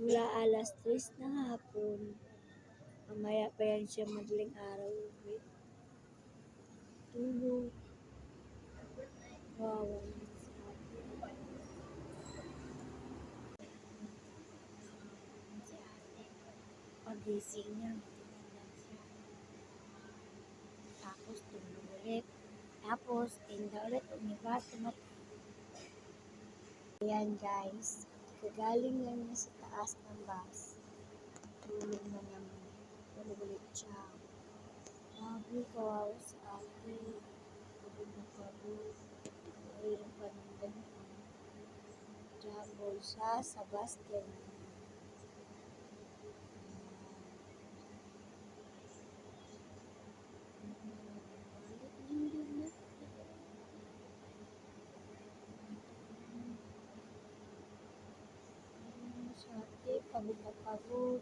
Mula alas 3 ng hapon, mamaya pa yan siya madaling araw uwi. Tulog. Wawa naman sa atin. Si ate, pagising niya, matinilan siya. Tapos tulog ulit. Tapos, tinda ulit, umibat, Ayan guys, kagaling lang niya sa taas ng bus. Tulog na naman. Tulog ulit siya. Grabe, kawawa sa atin. Pagod na pagod. Mahirap pa ng ganyan. Jabol siya sa bus din. Sa atin, pagod na pagod.